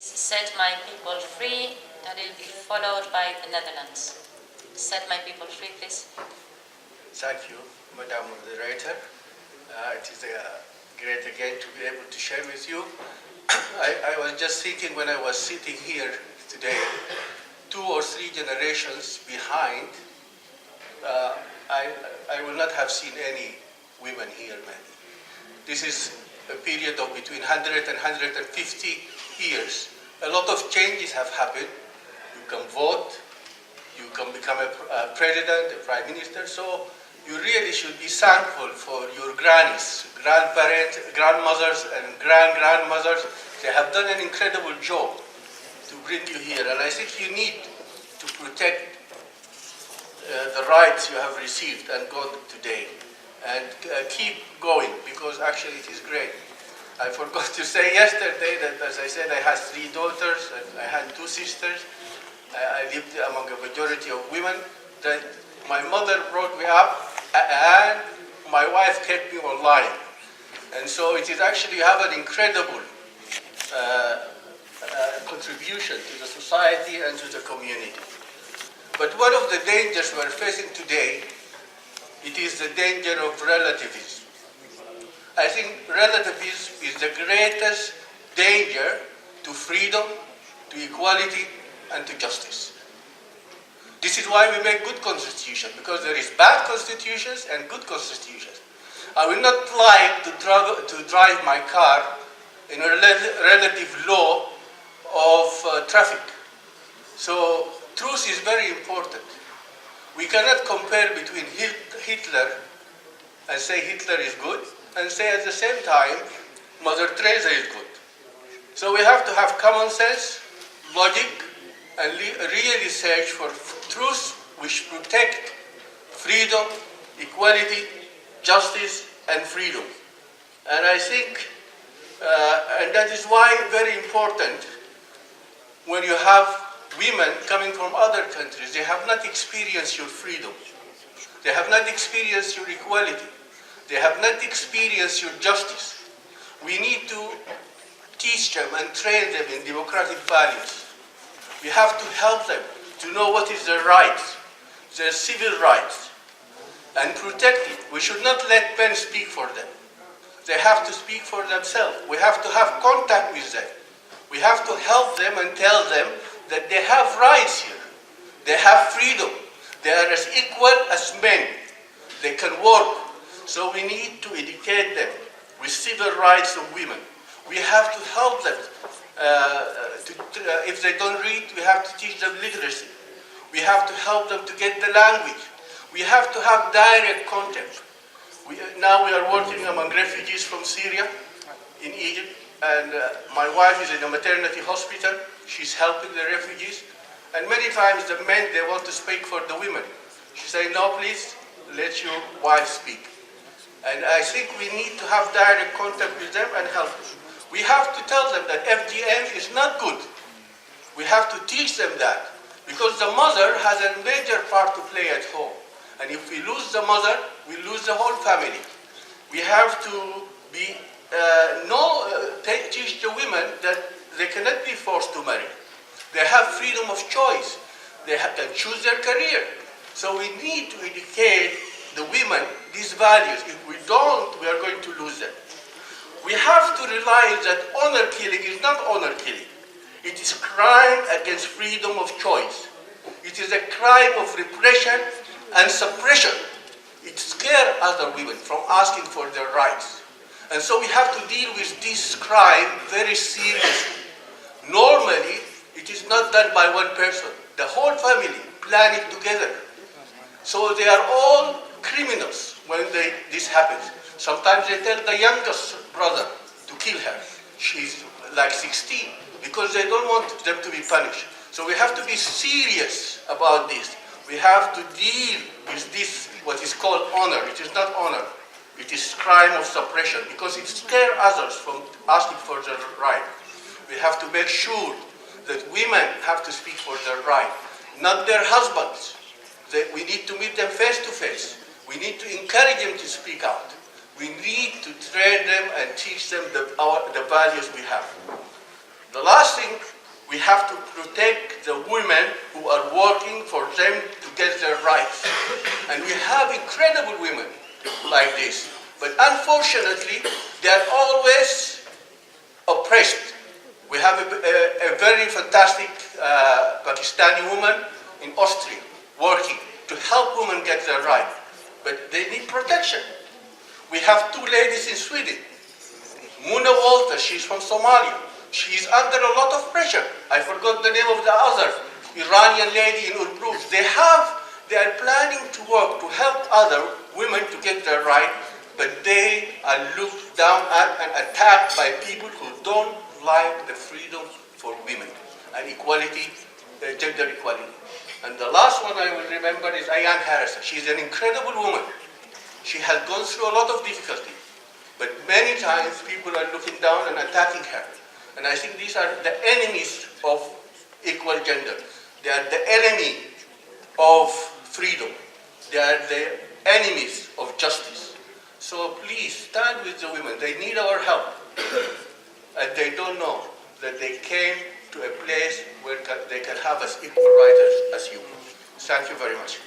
Set my people free, that will be followed by the Netherlands. Set my people free, please. Thank you, Madam Moderator. It is great again to be able to share with you. I was just thinking when I was sitting here today, 2 or 3 generations behind, I will not have seen any women here, maybe. This is a period of between 100 and 150 years. A lot of changes have happened. You can vote, you can become a president, a prime minister, so you really should be thankful for your grannies, grandparents, grandmothers, and grandmothers. They have done an incredible job to bring you here, and I think you need to protect the rights you have received and got today, and keep going, because actually it is great. I forgot to say yesterday that, as I said, I had 3 daughters and I had 2 sisters. I lived among a majority of women. That my mother brought me up and my wife kept me online. And so it is actually, you have an incredible contribution to the society and to the community. But one of the dangers we're facing today, it is the danger of relativism. I think relativism is the greatest danger to freedom, to equality, and to justice. This is why we make good constitutions, because there is bad constitutions and good constitutions. I will not like to drive my car in a relative law of traffic. So truth is very important. We cannot compare between Hitler and say Hitler is good, and say at the same time Mother Teresa is good. So we have to have common sense, logic, and really search for truth which protect freedom, equality, justice, and freedom. And I think, and that is why very important when you have women coming from other countries, they have not experienced your freedom. They have not experienced your equality. They have not experienced your justice. We need to teach them and train them in democratic values. We have to help them to know what is their rights, their civil rights, and protect it. We should not let men speak for them. They have to speak for themselves. We have to have contact with them. We have to help them and tell them that they have rights here. They have freedom. They are as equal as men. They can work. So we need to educate them with civil rights of women. We have to help them. If they don't read, we have to teach them literacy. We have to help them to get the language. We have to have direct contact. Now we are working among refugees from Syria in Egypt, and my wife is in a maternity hospital. She's helping the refugees. And many times the men, they want to speak for the women. She says, no, please, let your wife speak. And I think we need to have direct contact with them and help them. We have to tell them that FGM is not good. We have to teach them that, because the mother has a major part to play at home. And if we lose the mother, we lose the whole family. We have to be, teach the women that they cannot be forced to marry. They have freedom of choice. They can choose their career. So we need to educate the women these values. If we don't, we are going to lose them. We have to realize that honor killing is not honor killing. It is crime against freedom of choice. It is a crime of repression and suppression. It scares other women from asking for their rights. And so we have to deal with this crime very seriously. Normally, it is not done by one person. The whole family plan it together. So they are all criminals when this happens. Sometimes they tell the youngest brother to kill her. She's like 16, because they don't want them to be punished. So we have to be serious about this. We have to deal with this, what is called honor. It is not honor. It is crime of suppression, because it scares others from asking for their right. We have to make sure that women have to speak for their right, not their husbands. We need to meet them face to face. We need to encourage them to speak out. We need to train them and teach them the values we have. The last thing the women who are working for them to get their rights. And we have incredible women like this. But unfortunately, they are always oppressed. We have a very fantastic Pakistani woman in Austria working to help women get their rights. But they need protection. We have two ladies in Sweden. Muna Walter, she's from Somalia. She's under a lot of pressure. I forgot the name of the other Iranian lady in Urbruz. They are planning to work to help other women to get their rights, but they are looked down at and attacked by people who don't like the freedom for women and equality, gender equality. And the last one I will remember is Ayan Harrison. She's an incredible woman. She has gone through a lot of difficulty, but many times people are looking down and attacking her. And I think these are the enemies of equal gender. They are the enemy of freedom. They are the enemies of justice. So please stand with the women. They need our help. And they don't know that they came to a place where they can have as equal rights as you. Thank you very much.